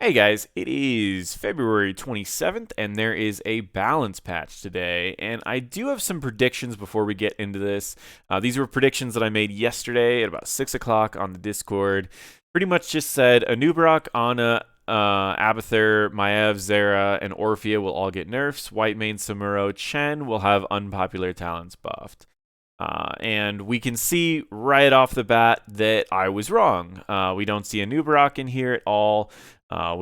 Hey guys, it is February 27th, and there is a balance patch today. And I do have some predictions before we get into this. These were predictions that I made yesterday at about 6 o'clock on the Discord. Pretty much just said Anubarak, Ana, Abathur, Maiev, Zera, and Orphea will all get nerfs. Whitemane, Samuro, Chen will have unpopular talents buffed. And we can see right off the bat that I was wrong. We don't see a Nubarak in here at all. I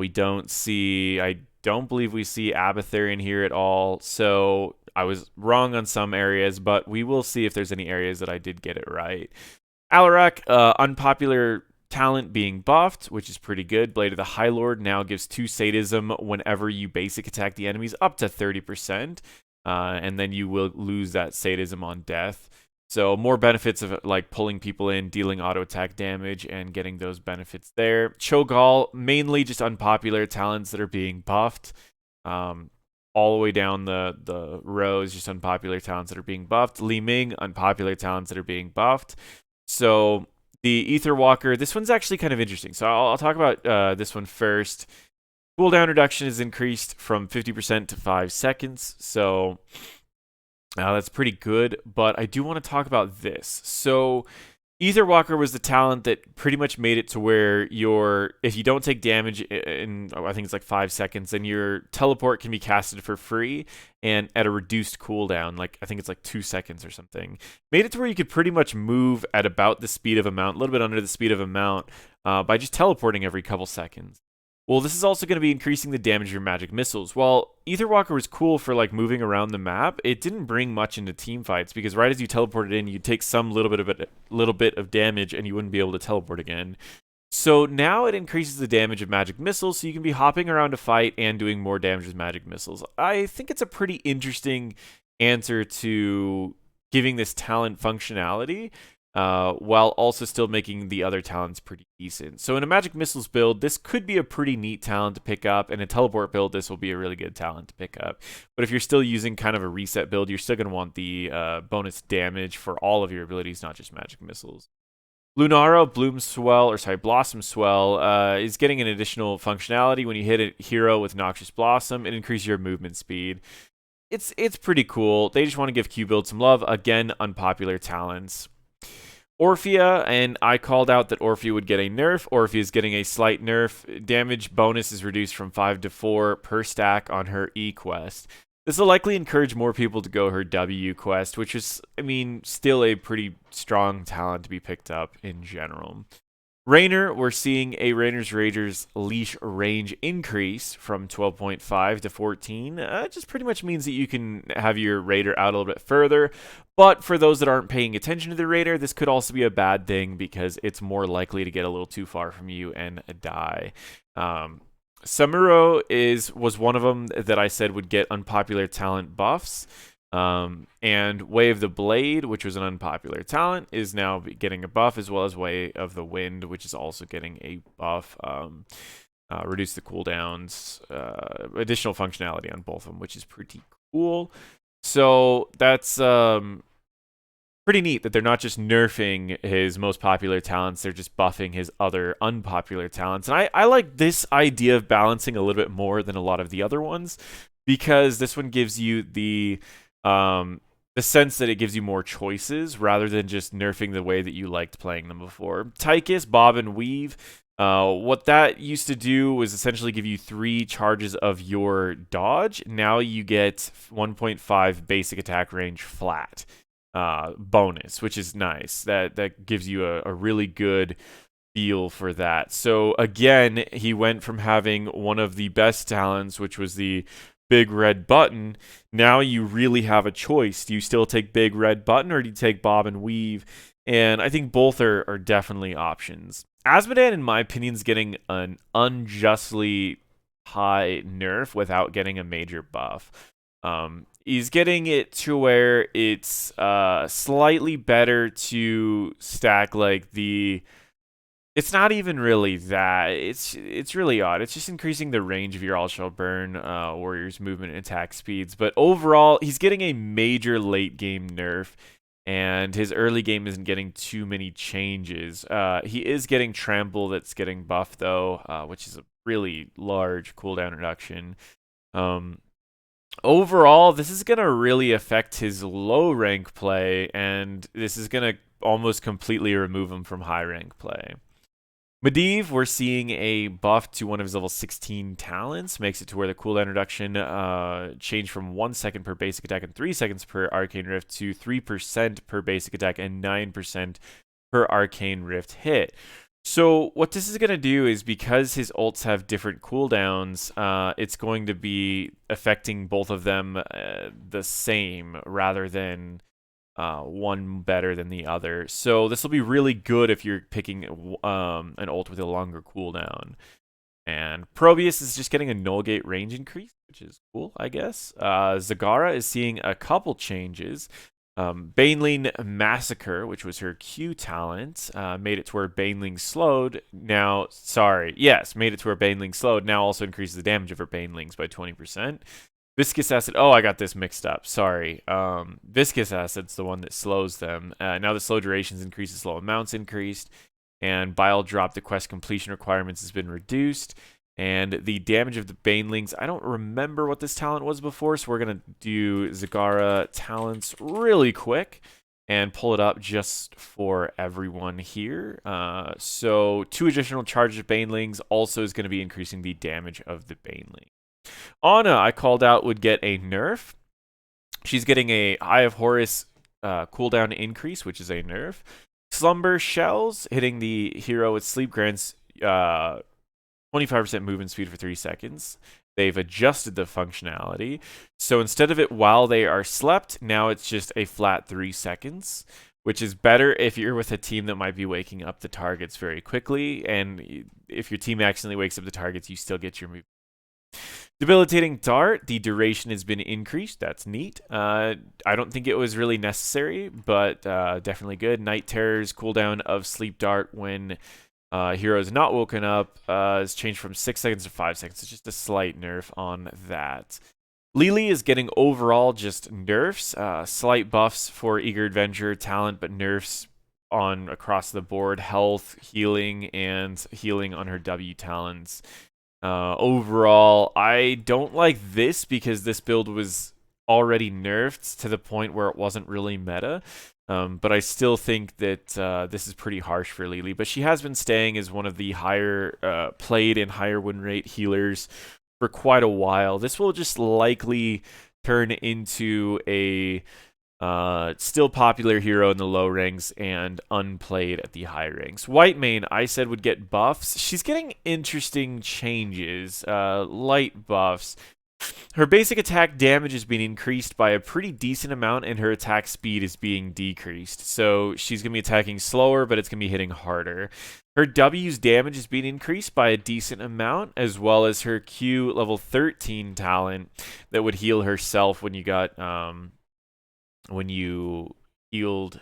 don't believe we see Abathur in here at all. So I was wrong on some areas, but we will see if there's any areas that I did get it right. Alarak, unpopular talent being buffed, which is pretty good. Blade of the High Lord now gives 2 sadism whenever you basic attack the enemies up to 30%. And then you will lose that sadism on death. So more benefits of like pulling people in, dealing auto attack damage, and getting those benefits there. Cho'Gall, mainly just unpopular talents that are being buffed. All the way down the rows, just unpopular talents that are being buffed. Li Ming, unpopular talents that are being buffed. So the Ether Walker, this one's actually kind of interesting. So I'll talk about this one first. Cooldown reduction is increased from 50% to 5 seconds. So that's pretty good, but I do want to talk about this. So Ether Walker was the talent that pretty much made it to where if you don't take damage in, I think it's like 5 seconds, then your teleport can be casted for free and at a reduced cooldown, like I think it's like 2 seconds or something. Made it to where you could pretty much move at about the speed of a mount, a little bit under the speed of a mount, by just teleporting every couple seconds. Well, this is also going to be increasing the damage of your magic missiles. While Ether Walker was cool for like moving around the map, it didn't bring much into team fights because right as you teleported in, you'd take some little bit of damage and you wouldn't be able to teleport again. So now it increases the damage of magic missiles, so you can be hopping around to fight and doing more damage with magic missiles. I think it's a pretty interesting answer to giving this talent functionality. While also still making the other talents pretty decent. So in a Magic Missiles build, this could be a pretty neat talent to pick up. In a Teleport build, this will be a really good talent to pick up. But if you're still using kind of a reset build, you're still going to want the bonus damage for all of your abilities, not just Magic Missiles. Lunaro, Blossom Swell, is getting an additional functionality. When you hit a hero with Noxious Blossom, it increases your movement speed. It's pretty cool. They just want to give Q-Build some love. Again, unpopular talents. Orphea, and I called out that Orphea would get a nerf. Orphea is getting a slight nerf. Damage bonus is reduced from 5 to 4 per stack on her E quest. This will likely encourage more people to go her W quest, which is, I mean, still a pretty strong talent to be picked up in general. Raynor, we're seeing a Raynor's Rager's leash range increase from 12.5 to 14. It just pretty much means that you can have your Raider out a little bit further. But for those that aren't paying attention to the Raider, this could also be a bad thing because it's more likely to get a little too far from you and die. Samuro was one of them that I said would get unpopular talent buffs. And Way of the Blade, which was an unpopular talent, is now getting a buff, as well as Way of the Wind, which is also getting a buff. Reduce the cooldowns, additional functionality on both of them, which is pretty cool. So that's pretty neat that they're not just nerfing his most popular talents, they're just buffing his other unpopular talents. And I like this idea of balancing a little bit more than a lot of the other ones, because this one gives you the sense that it gives you more choices rather than just nerfing the way that you liked playing them before. Tychus, Bob, and Weave. What that used to do was essentially give you 3 charges of your dodge. Now you get 1.5 basic attack range flat bonus, which is nice. That gives you a really good feel for that. So again, he went from having one of the best talents, which was the big red button. Now you really have a choice. Do you still take big red button, or do you take Bob and Weave? And I think both are definitely options. Azmodan, in my opinion, is getting an unjustly high nerf without getting a major buff. He's getting it to where it's slightly better to stack like the... It's not even really that. It's really odd. It's just increasing the range of your All Shall Burn warriors' movement and attack speeds. But overall, he's getting a major late game nerf. and his early game isn't getting too many changes. He is getting Trample that's getting buffed, though, which is a really large cooldown reduction. Overall, this is going to really affect his low rank play, and this is going to almost completely remove him from high rank play. Medivh, we're seeing a buff to one of his level 16 talents, makes it to where the cooldown reduction changed from 1 second per basic attack and 3 seconds per arcane rift to 3% per basic attack and 9% per arcane rift hit. So what this is going to do is, because his ults have different cooldowns, it's going to be affecting both of them the same rather than one better than the other. So this will be really good if you're picking an ult with a longer cooldown. And Probius is just getting a null gate range increase, which is cool, I guess. Zagara is seeing a couple changes. Baneling Massacre, which was her Q talent, made it to where Baneling slowed. Now, made it to where Baneling slowed. Now also increases the damage of her Banelings by 20%. Viscous Acid, I got this mixed up. Sorry. Viscous Acid's the one that slows them. Now the slow durations increase, the slow amounts increased. And Bile Drop, the quest completion requirements, has been reduced. And the damage of the Banelings, I don't remember what this talent was before, so we're going to do Zagara talents really quick and pull it up just for everyone here. So 2 additional charges of Banelings also is going to be increasing the damage of the Baneling. Ana, I called out, would get a nerf. She's getting a Eye of Horus cooldown increase, which is a nerf. Slumber Shells, hitting the hero with sleep, grants 25% movement speed for 3 seconds. They've adjusted the functionality. So instead of it while they are slept, now it's just a flat 3 seconds, which is better if you're with a team that might be waking up the targets very quickly. And if your team accidentally wakes up the targets, you still get your move. Debilitating Dart, the duration has been increased. That's neat. I don't think it was really necessary, but definitely good. Night Terror's cooldown of Sleep Dart when hero is not woken up is changed from 6 seconds to 5 seconds. It's just a slight nerf on that. Li is getting overall just nerfs, slight buffs for Eager Adventurer talent, but nerfs on across the board, health, healing, and healing on her W talents. Overall, I don't like this because this build was already nerfed to the point where it wasn't really meta. But I still think that this is pretty harsh for Li. But she has been staying as one of the higher played and higher win rate healers for quite a while. This will just likely turn into a still popular hero in the low ranks and unplayed at the high ranks. Whitemane, I said, would get buffs. She's getting interesting changes, light buffs. Her basic attack damage is being increased by a pretty decent amount, and her attack speed is being decreased. So she's going to be attacking slower, but it's going to be hitting harder. Her W's damage is being increased by a decent amount, as well as her Q level 13 talent that would heal herself when you got... when you healed.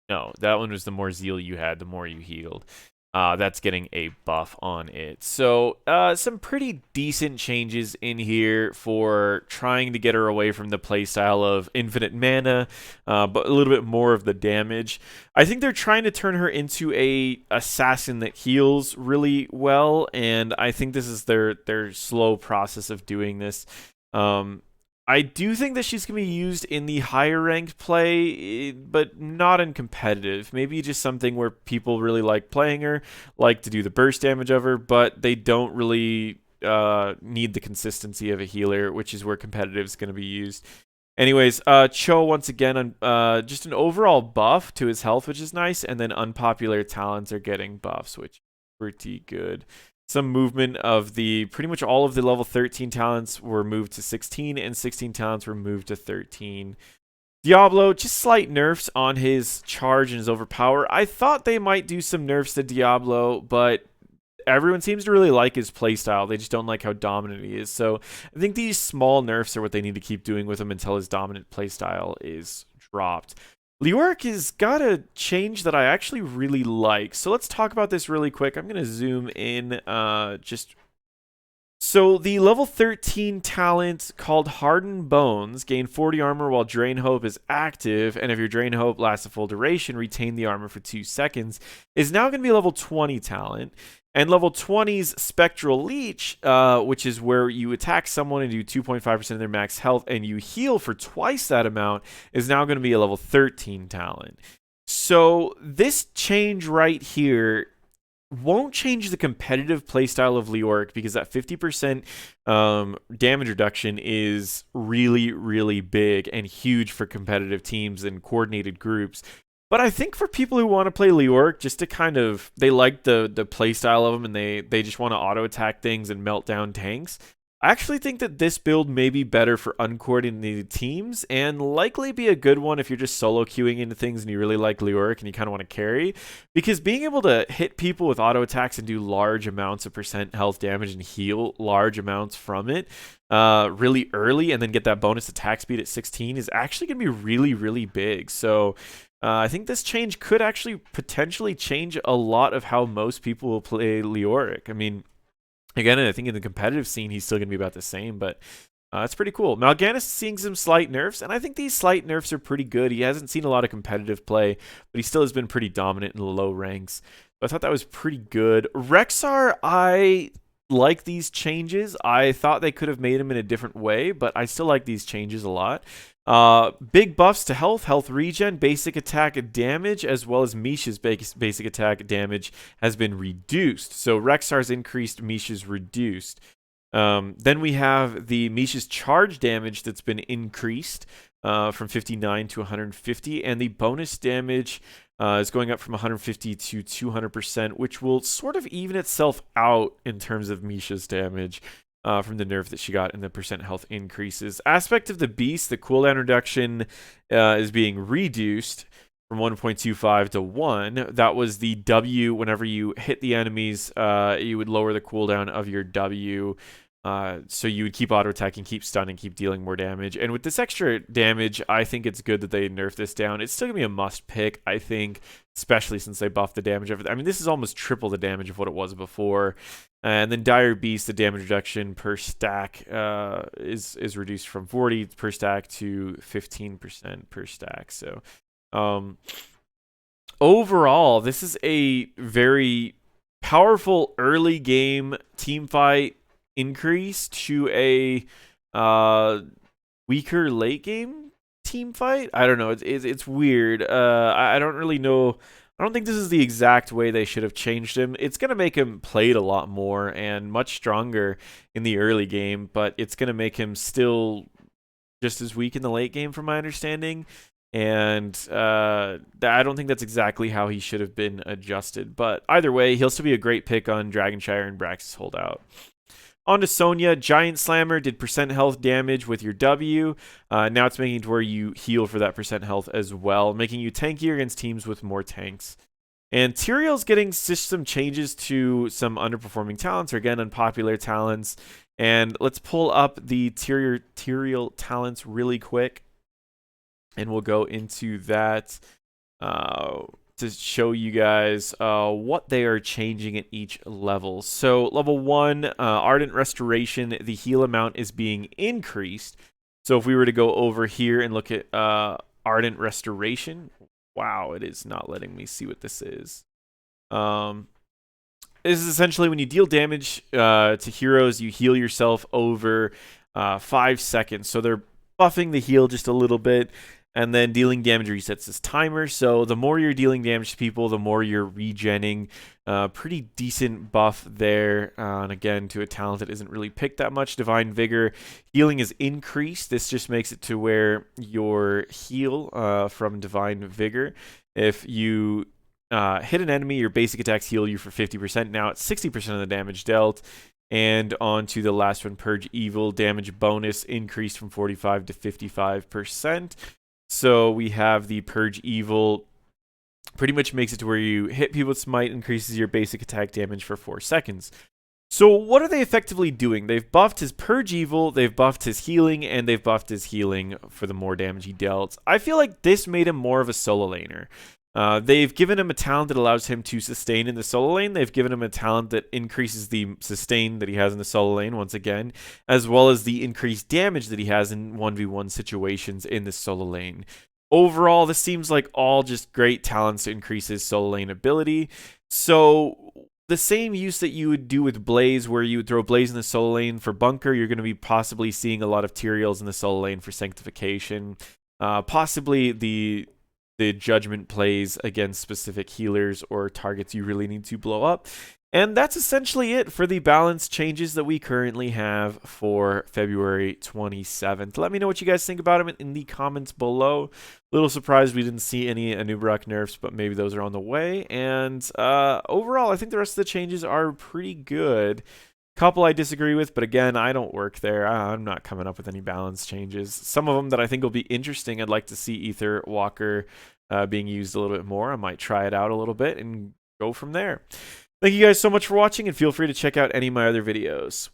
No, that one was the more zeal you had, the more you healed. That's getting a buff on it. So some pretty decent changes in here for trying to get her away from the playstyle of infinite mana, but a little bit more of the damage. I think they're trying to turn her into a assassin that heals really well, and I think this is their slow process of doing this. I do think that she's going to be used in the higher ranked play, but not in competitive. Maybe just something where people really like playing her, like to do the burst damage of her, but they don't really need the consistency of a healer, which is where competitive is going to be used. Anyways, Cho, once again, just an overall buff to his health, which is nice, and then unpopular talents are getting buffs, which is pretty good. Some movement of pretty much all of the level 13 talents were moved to 16, and 16 talents were moved to 13. Diablo, just slight nerfs on his charge and his overpower. I thought they might do some nerfs to Diablo, but everyone seems to really like his playstyle. They just don't like how dominant he is. So I think these small nerfs are what they need to keep doing with him until his dominant playstyle is dropped. Leoric has got a change that I actually really like. So let's talk about this really quick. I'm going to zoom in just So the level 13 talent called Hardened Bones gain 40 armor while Drain Hope is active, and if your Drain Hope lasts a full duration, retain the armor for 2 seconds, is now going to be a level 20 talent. And level 20's Spectral Leech, which is where you attack someone and do 2.5% of their max health and you heal for twice that amount, is now going to be a level 13 talent. So this change right here won't change the competitive playstyle of Leoric because that 50% damage reduction is really, really big and huge for competitive teams and coordinated groups. But I think for people who want to play Leoric, just to kind of, they like the playstyle of them and they just want to auto attack things and melt down tanks, I actually think that this build may be better for uncoordinated teams and likely be a good one if you're just solo queuing into things and you really like Leoric and you kind of want to carry. Because being able to hit people with auto attacks and do large amounts of percent health damage and heal large amounts from it really early and then get that bonus attack speed at 16 is actually going to be really, really big. So I think this change could actually potentially change a lot of how most people will play Leoric. I mean, again, I think in the competitive scene, he's still going to be about the same, but it's pretty cool. Mal'Ganis is seeing some slight nerfs, and I think these slight nerfs are pretty good. He hasn't seen a lot of competitive play, but he still has been pretty dominant in the low ranks. So I thought that was pretty good. Rexxar, I like these changes. I thought they could have made him in a different way, but I still like these changes a lot. Big buffs to health, health regen, basic attack damage, as well as Misha's basic attack damage has been reduced. So Rexxar's increased, Misha's reduced. Then we have the Misha's charge damage that's been increased from 59 to 150, and the bonus damage is going up from 150 to 200%, which will sort of even itself out in terms of Misha's damage. From the nerf that she got and the percent health increases. Aspect of the Beast, the cooldown reduction is being reduced from 1.25 to 1. That was the W. Whenever you hit the enemies, you would lower the cooldown of your W. So you would keep auto attacking, keep stunning, keep dealing more damage. And with this extra damage, I think it's good that they nerfed this down. It's still going to be a must pick, I think, especially since they buffed the damage of it. I mean, this is almost triple the damage of what it was before. And then Dire Beast, the damage reduction per stack is reduced from 40 per stack to 15% per stack. So overall, this is a very powerful early game team fight increase to a weaker late game team fight. I don't know. It's weird. I don't really know. I don't think this is the exact way they should have changed him. It's going to make him played a lot more and much stronger in the early game, but it's going to make him still just as weak in the late game from my understanding. And I don't think that's exactly how he should have been adjusted. But either way, he'll still be a great pick on Dragonshire and Brax's holdout. On to Sonya, Giant Slammer did percent health damage with your W. Now it's making it to where you heal for that percent health as well, making you tankier against teams with more tanks. And Tyrael's getting just some changes to some underperforming talents, or again, unpopular talents. And let's pull up the Tyrael talents really quick. And we'll go into that to show you guys what they are changing at each level. So level 1, Ardent Restoration, the heal amount is being increased. So if we were to go over here and look at Ardent Restoration, wow, it is not letting me see what this is. This is essentially when you deal damage to heroes, you heal yourself over 5 seconds. So they're buffing the heal just a little bit. And then dealing damage resets this timer. So the more you're dealing damage to people, the more you're regenning. Pretty decent buff there. And again, to a talent that isn't really picked that much. Divine Vigor. Healing is increased. This just makes it to where your heal from Divine Vigor, if you hit an enemy, your basic attacks heal you for 50%. Now it's 60% of the damage dealt. And on to the last one, Purge Evil. Damage bonus increased from 45 to 55%. So we have the Purge Evil, pretty much makes it to where you hit people with Smite, increases your basic attack damage for 4 seconds. So what are they effectively doing? They've buffed his Purge Evil, they've buffed his healing, and they've buffed his healing for the more damage he dealt. I feel like this made him more of a solo laner. They've given him a talent that allows him to sustain in the solo lane. They've given him a talent that increases the sustain that he has in the solo lane, once again, as well as the increased damage that he has in 1v1 situations in the solo lane. Overall, this seems like all just great talents to increase his solo lane ability. So the same use that you would do with Blaze, where you would throw Blaze in the solo lane for Bunker, you're going to be possibly seeing a lot of Tyraels in the solo lane for Sanctification. Possibly the Judgment plays against specific healers or targets you really need to blow up. And that's essentially it for the balance changes that we currently have for February 27th. Let me know what you guys think about them in the comments below. A little surprised we didn't see any Anub'arak nerfs, but maybe those are on the way. And overall, I think the rest of the changes are pretty good. Couple I disagree with, but again, I don't work there. I'm not coming up with any balance changes. Some of them that I think will be interesting, I'd like to see Ether Walker being used a little bit more. I might try it out a little bit and go from there. Thank you guys so much for watching, and feel free to check out any of my other videos.